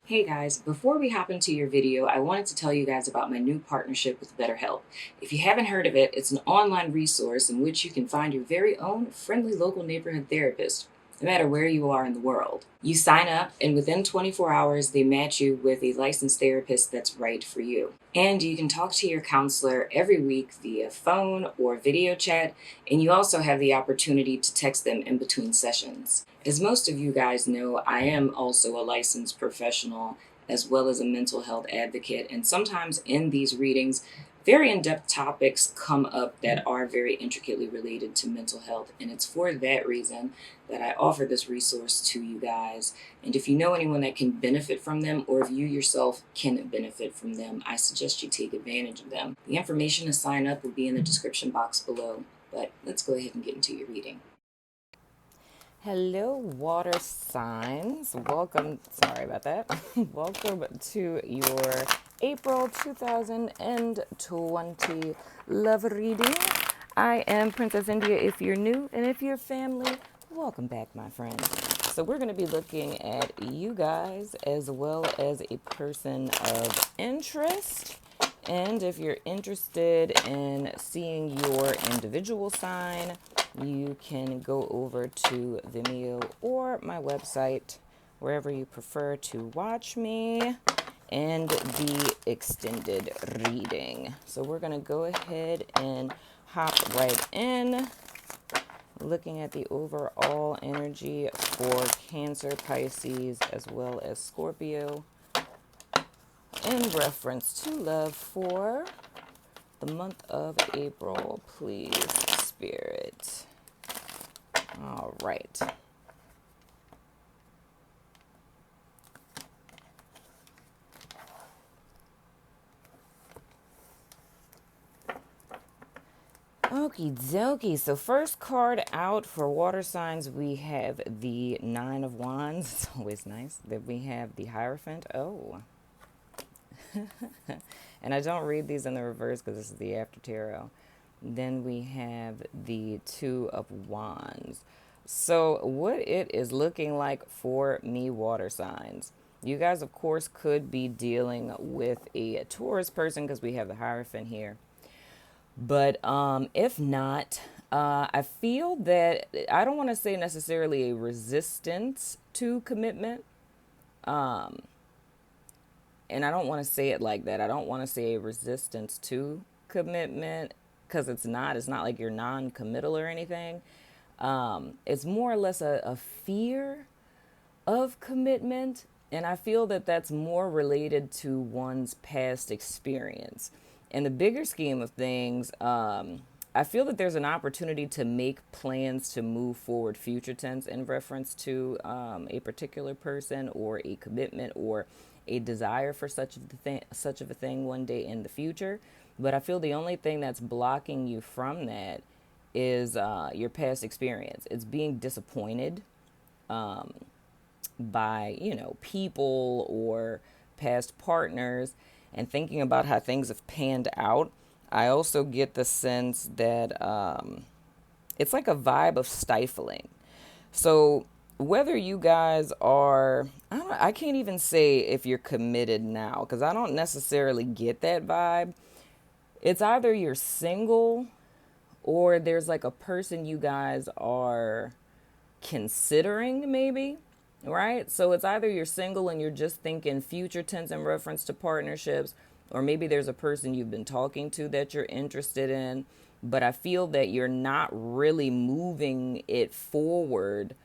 Hey guys, before we hop into your video, I wanted to tell you guys about my new partnership with BetterHelp. If you haven't heard of it, it's an online resource in which you can find your very own friendly local neighborhood therapist, no matter where you are in the world. You sign up, and within 24 hours, they match you with a licensed therapist that's right for you. And you can talk to your counselor every week via phone or video chat, and you also have the opportunity to text them in between sessions. As most of you guys know, I am also a licensed professional as well as a mental health advocate, and sometimes in these readings, very in depth topics come up that are very intricately related to mental health, and it's for that reason that I offer this resource to you guys. And if you know anyone that can benefit from them, or if you yourself can benefit from them, I suggest you take advantage of them. The information to sign up will be in the description box below, but let's go ahead and get into your reading. Hello, water signs. Welcome, sorry about that. Welcome to your April 2020 love reading. I am Princess India if you're new, and if you're family, welcome back, my friends. So we're going to be looking at you guys as well as a person of interest. And if you're interested in seeing your individual sign, you can go over to Vimeo or my website, wherever you prefer to watch me, and the extended reading. So we're going to go ahead and hop right in, looking at the overall energy for Cancer, Pisces, as well as Scorpio, in reference to love for the month of April, please, Spirit. All right. Okie dokie. So first card out for water signs, we have the Nine of Wands. It's always nice that we have the Hierophant. Oh. And I don't read these in the reverse because this is the after tarot. Then we have the Two of Wands. So what it is looking like for me, water signs. You guys, of course, could be dealing with a Taurus person because we have the Hierophant here. But if not, I feel that I don't want to say necessarily a resistance to commitment. And I don't want to say it like that. I don't want to say a resistance to commitment because it's not. It's not like you're non-committal or anything. It's more or less a fear of commitment. And I feel that that's more related to one's past experience. In the bigger scheme of things, I feel that there's an opportunity to make plans to move forward, future tense, in reference to a particular person or a commitment or a desire for such of a thing one day in the future. But I feel the only thing that's blocking you from that is your past experience. It's being disappointed by, people or past partners, and thinking about how things have panned out. I also get the sense that it's like a vibe of stifling. So whether you guys are, I can't even say if you're committed now because I don't necessarily get that vibe. It's either you're single or there's like a person you guys are considering, maybe, right? So it's either you're single and you're just thinking future tense in reference to partnerships, or maybe there's a person you've been talking to that you're interested in, but I feel that you're not really moving it forward.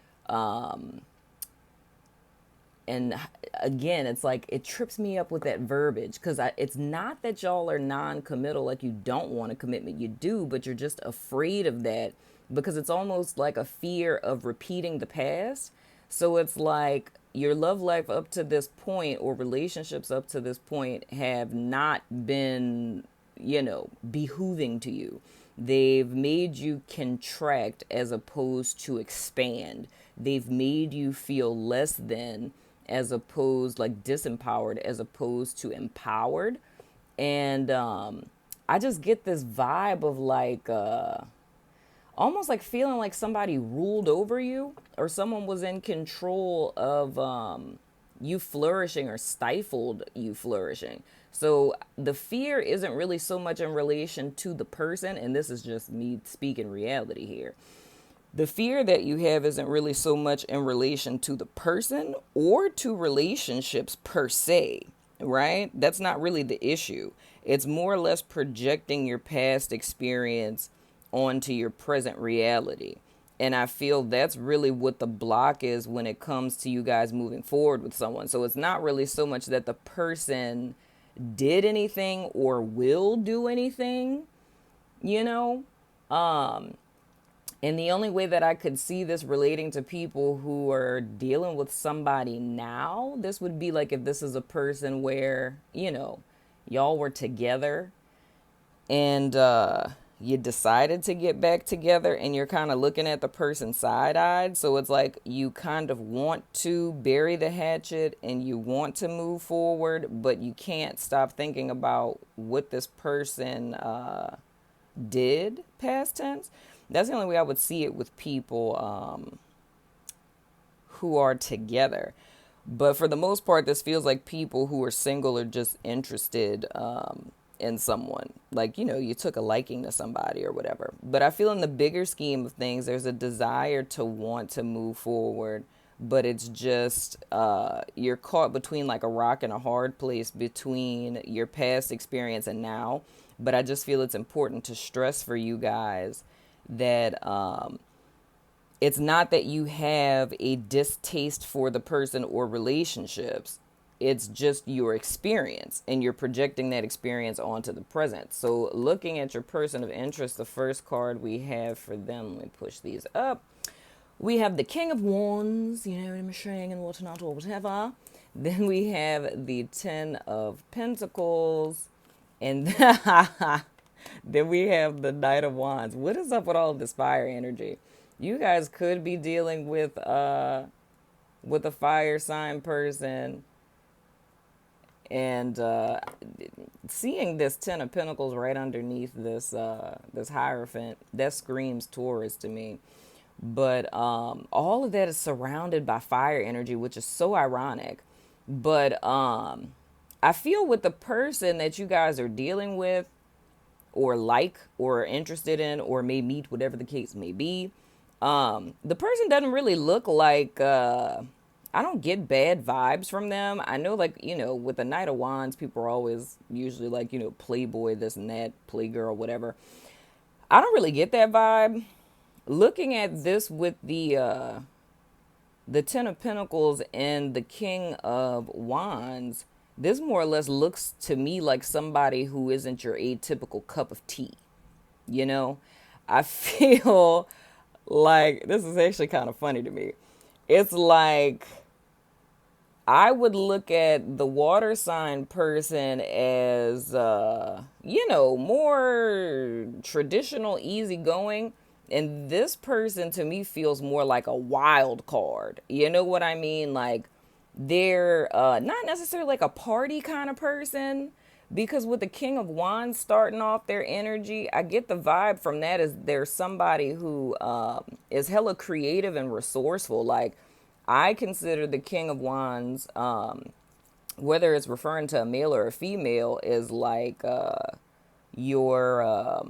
And again, it's like it trips me up with that verbiage because it's not that y'all are non-committal, like you don't want a commitment, you do, but you're just afraid of that because it's almost like a fear of repeating the past. So it's like your love life up to this point or relationships up to this point have not been, behooving to you. They've made you contract as opposed to expand. They've made you feel less than as opposed, like disempowered as opposed to empowered. And I just get this vibe of like almost like feeling like somebody ruled over you or someone was in control of you flourishing or stifled you flourishing. So the fear isn't really so much in relation to the person, and this is just me speaking reality here. The fear that you have isn't really so much in relation to the person or to relationships per se, right? That's not really the issue. It's more or less projecting your past experience onto your present reality. And I feel that's really what the block is when it comes to you guys moving forward with someone. So it's not really so much that the person did anything or will do anything, you know? And the only way that I could see this relating to people who are dealing with somebody now, this would be like if this is a person where, y'all were together and you decided to get back together and you're kind of looking at the person side-eyed. So it's like you kind of want to bury the hatchet and you want to move forward, but you can't stop thinking about what this person did, past tense. That's the only way I would see it with people who are together. But for the most part, this feels like people who are single are just interested in someone. Like, you took a liking to somebody or whatever. But I feel in the bigger scheme of things, there's a desire to want to move forward. But it's just you're caught between like a rock and a hard place between your past experience and now. But I just feel it's important to stress for you guys that it's not that you have a distaste for the person or relationships. It's just your experience, and you're projecting that experience onto the present. So looking at your person of interest, the first card we have for them, let me push these up. We have the King of Wands, I'm saying, and whatnot or whatever. Then we have the Ten of Pentacles, and then we have the Knight of Wands. What is up with all this fire energy? You guys could be dealing with a fire sign person, and seeing this Ten of Pentacles right underneath this Hierophant, that screams Taurus to me. But all of that is surrounded by fire energy, which is so ironic. But I feel with the person that you guys are dealing with, or like, or interested in, or may meet, whatever the case may be, the person doesn't really look like, I don't get bad vibes from them. I know, like, with the Knight of Wands, people are always usually like, playboy, this and that, playgirl, whatever. I don't really get that vibe. Looking at this with the Ten of Pentacles and the King of Wands, this more or less looks to me like somebody who isn't your atypical cup of tea. I feel like this is actually kind of funny to me. It's like I would look at the water sign person as, more traditional, easygoing. And this person to me feels more like a wild card. You know what I mean? Like, they're not necessarily like a party kind of person, because with the King of Wands starting off their energy, I get the vibe from that is there's somebody who is hella creative and resourceful. Like, I consider the King of Wands, whether it's referring to a male or a female, is like your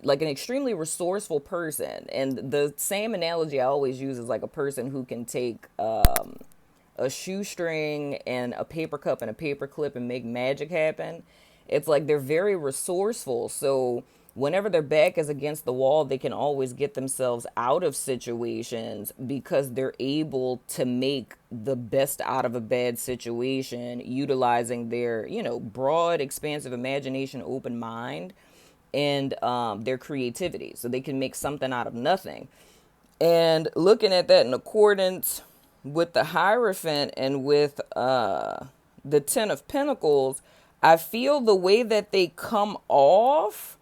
like an extremely resourceful person. And the same analogy I always use is like a person who can take a shoestring and a paper cup and a paper clip and make magic happen. It's like they're very resourceful. So whenever their back is against the wall, they can always get themselves out of situations because they're able to make the best out of a bad situation, utilizing their, broad, expansive imagination, open mind, and their creativity. So they can make something out of nothing. And looking at that in accordance with the Hierophant and with the Ten of Pentacles, I feel the way that they come off,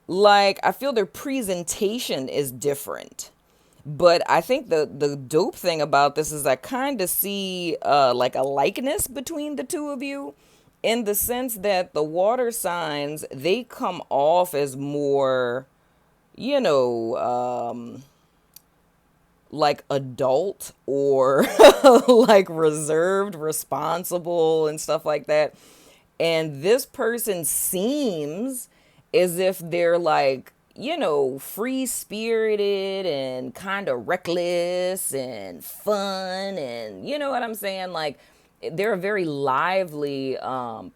like, I feel their presentation is different. But I think the dope thing about this is I kind of see like a likeness between the two of you, in the sense that the water signs, they come off as more, like adult or like reserved, responsible and stuff like that. And this person seems as if they're like, free spirited and kind of reckless and fun. And you know what I'm saying? Like, they're a very lively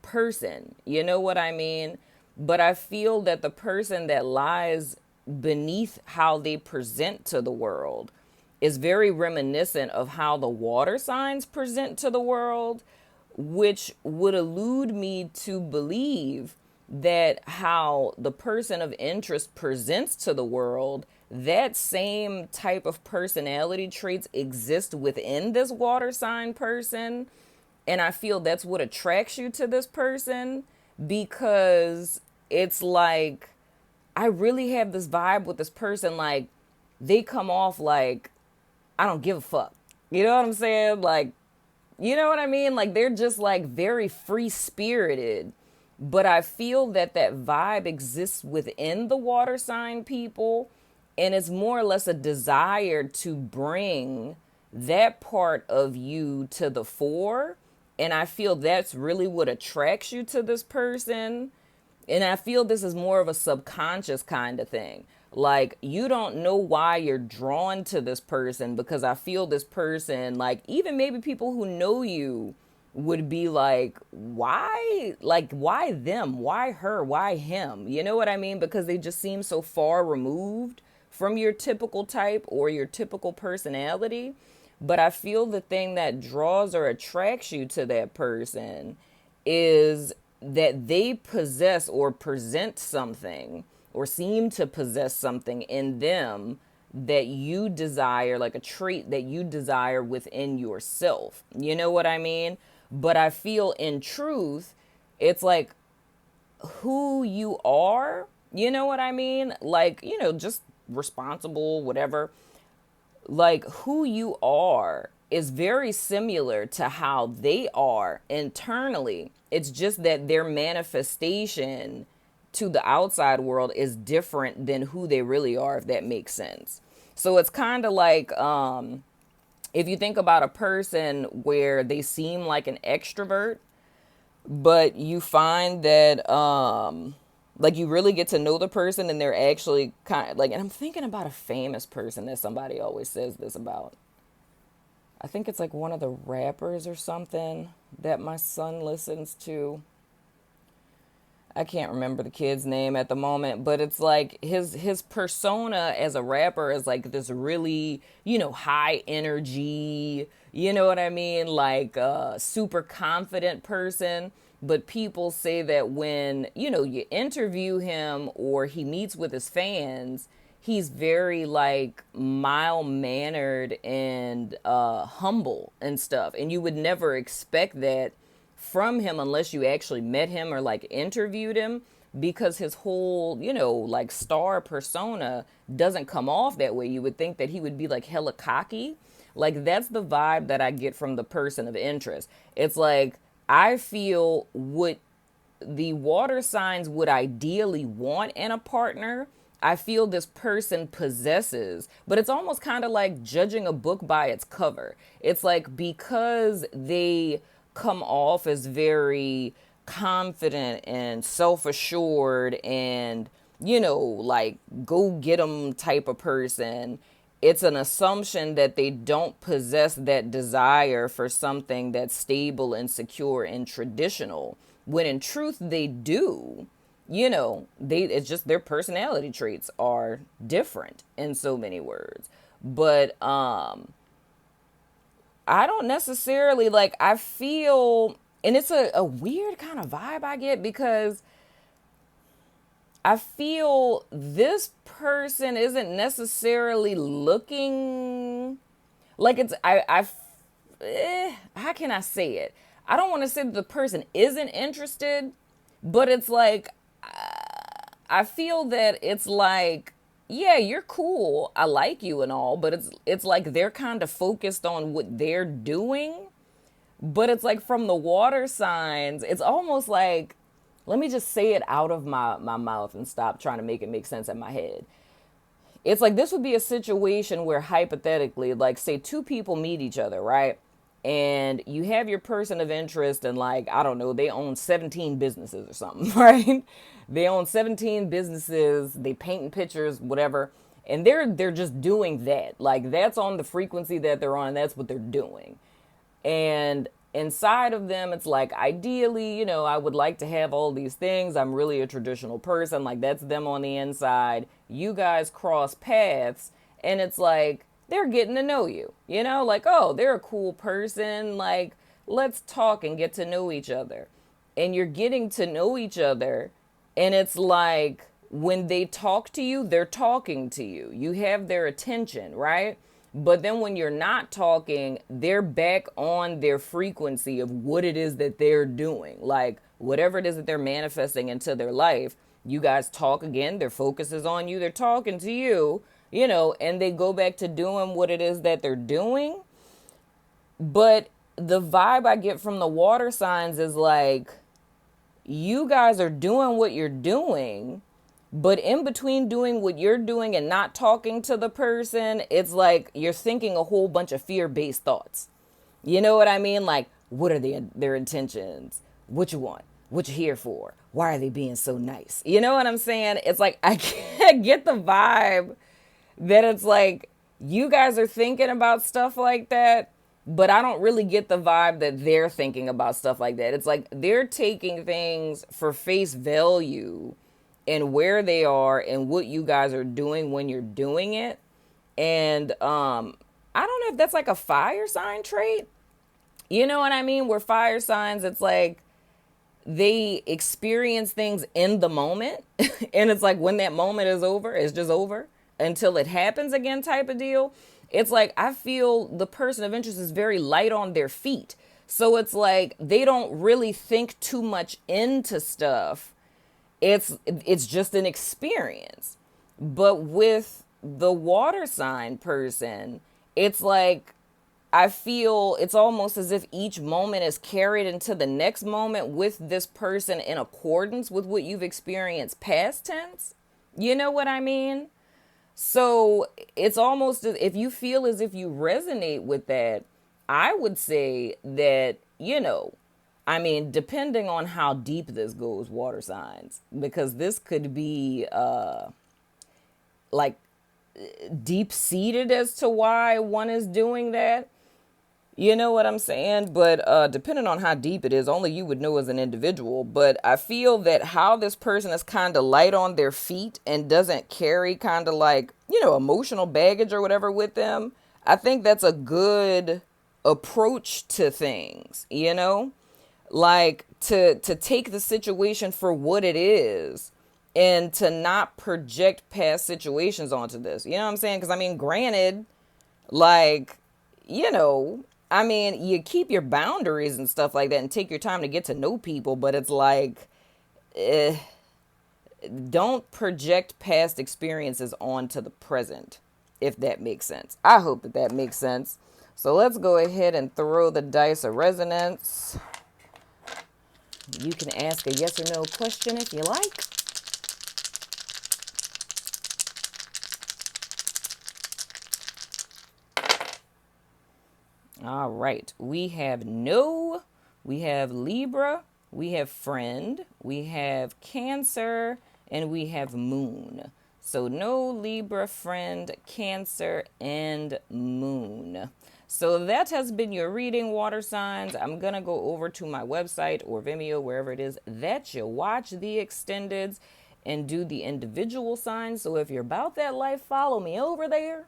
person. You know what I mean? But I feel that the person that lies beneath how they present to the world is very reminiscent of how the water signs present to the world, which would allude me to believe that how the person of interest presents to the world, that same type of personality traits exist within this water sign person. And I feel that's what attracts you to this person, because it's like, I really have this vibe with this person. Like, they come off like, I don't give a fuck. You know what I'm saying? Like, you know what I mean? Like, they're just like very free spirited. But I feel that that vibe exists within the water sign people. And it's more or less a desire to bring that part of you to the fore. And I feel that's really what attracts you to this person. And I feel this is more of a subconscious kind of thing. Like, you don't know why you're drawn to this person, because I feel this person, like, even maybe people who know you would be like, why? Like, why them? Why her? Why him? You know what I mean? Because they just seem so far removed from your typical type or your typical personality. But I feel the thing that draws or attracts you to that person is that they possess or present something or seem to possess something in them that you desire, like a trait that you desire within yourself. You know what I mean? But I feel in truth, it's like who you are. You know what I mean? Like, just responsible, whatever. Like, who you are is very similar to how they are internally. It's just that their manifestation to the outside world is different than who they really are, if that makes sense. So it's kind of like, if you think about a person where they seem like an extrovert, but you find that like, you really get to know the person and they're actually kind of like, and I'm thinking about a famous person that somebody always says this about. I think it's like one of the rappers or something that my son listens to. I can't remember the kid's name at the moment, but it's like his persona as a rapper is like this really, high energy, you know what I mean? Like a super confident person. But people say that when, you interview him or he meets with his fans, he's very like mild mannered and humble and stuff. And you would never expect that from him unless you actually met him or like interviewed him, because his whole, like star persona doesn't come off that way. You would think that he would be like hella cocky. Like, that's the vibe that I get from the person of interest. It's like, I feel what the water signs would ideally want in a partner, I feel this person possesses. But it's almost kind of like judging a book by its cover. It's like, because they come off as very confident and self-assured and, like go get 'em type of person, it's an assumption that they don't possess that desire for something that's stable and secure and traditional, when in truth they do. It's just their personality traits are different in so many words. But I don't necessarily, like, I feel, and it's a weird kind of vibe I get, because I feel this person isn't necessarily looking like it's, how can I say it? I don't want to say that the person isn't interested, but it's like, I feel that it's like, yeah, you're cool, I like you and all, but it's like they're kind of focused on what they're doing. But it's like, from the water signs, it's almost like, let me just say it out of my mouth and stop trying to make it make sense in my head. it's like this would be a situation where hypothetically, like say two people meet each other, right? And you have your person of interest and like, I don't know, they own 17 businesses or something, right? They own 17 businesses, they painting pictures, whatever. And they're just doing that. Like that's on the frequency that they're on, and that's what they're doing. And inside of them, it's like, ideally, I would like to have all these things. I'm really a traditional person. Like, that's them on the inside. You guys cross paths, and it's like, they're getting to know you, like, oh, they're a cool person. Like, let's talk and get to know each other. And you're getting to know each other, and it's like, when they talk to you, they're talking to you. You have their attention, right? But then when you're not talking, they're back on their frequency of what it is that they're doing. Like whatever it is that they're manifesting into their life, you guys talk again, their focus is on you, they're talking to you, and they go back to doing what it is that they're doing. But the vibe I get from the water signs is like, you guys are doing what you're doing, but in between doing what you're doing and not talking to the person, it's like you're thinking a whole bunch of fear-based thoughts. You know what I mean? Like, what are their intentions? What you want? What you here for? Why are they being so nice? You know what I'm saying? It's like, I can't get the vibe that it's like, you guys are thinking about stuff like that, but I don't really get the vibe that they're thinking about stuff like that. It's like they're taking things for face value and where they are and what you guys are doing when you're doing it. And I don't know if that's like a fire sign trait. You know what I mean? Where fire signs, it's like they experience things in the moment. And it's like when that moment is over, it's just over until it happens again type of deal. It's like I feel the person of interest is very light on their feet. So it's like they don't really think too much into stuff. It's just an experience. But with the water sign person, it's like I feel it's almost as if each moment is carried into the next moment with this person in accordance with what you've experienced past tense. You know what I mean? So it's almost as if you feel as if you resonate with that, I would say that, I mean, depending on how deep this goes, water signs, because this could be like deep seated as to why one is doing that. You know what I'm saying? But depending on how deep it is, only you would know as an individual. But I feel that how this person is kind of light on their feet and doesn't carry kind of like, emotional baggage or whatever with them. I think that's a good approach to things, like to take the situation for what it is and to not project past situations onto this. You know what I'm saying? Because I mean, granted, like, I mean, you keep your boundaries and stuff like that and take your time to get to know people, but it's like, don't project past experiences onto the present, if that makes sense. I hope that makes sense. So let's go ahead and throw the dice of resonance. You can ask a yes or no question if you like. All right. We have no, we have Libra, we have friend, we have Cancer, and we have moon. So no, Libra, friend, Cancer, and moon. So that has been your reading, water signs. I'm going to go over to my website or Vimeo, wherever it is that you watch the extendeds, and do the individual signs. So if you're about that life, follow me over there.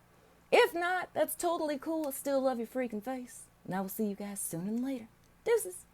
If not, that's totally cool. I still love your freaking face. And I will see you guys sooner than later. Deuces.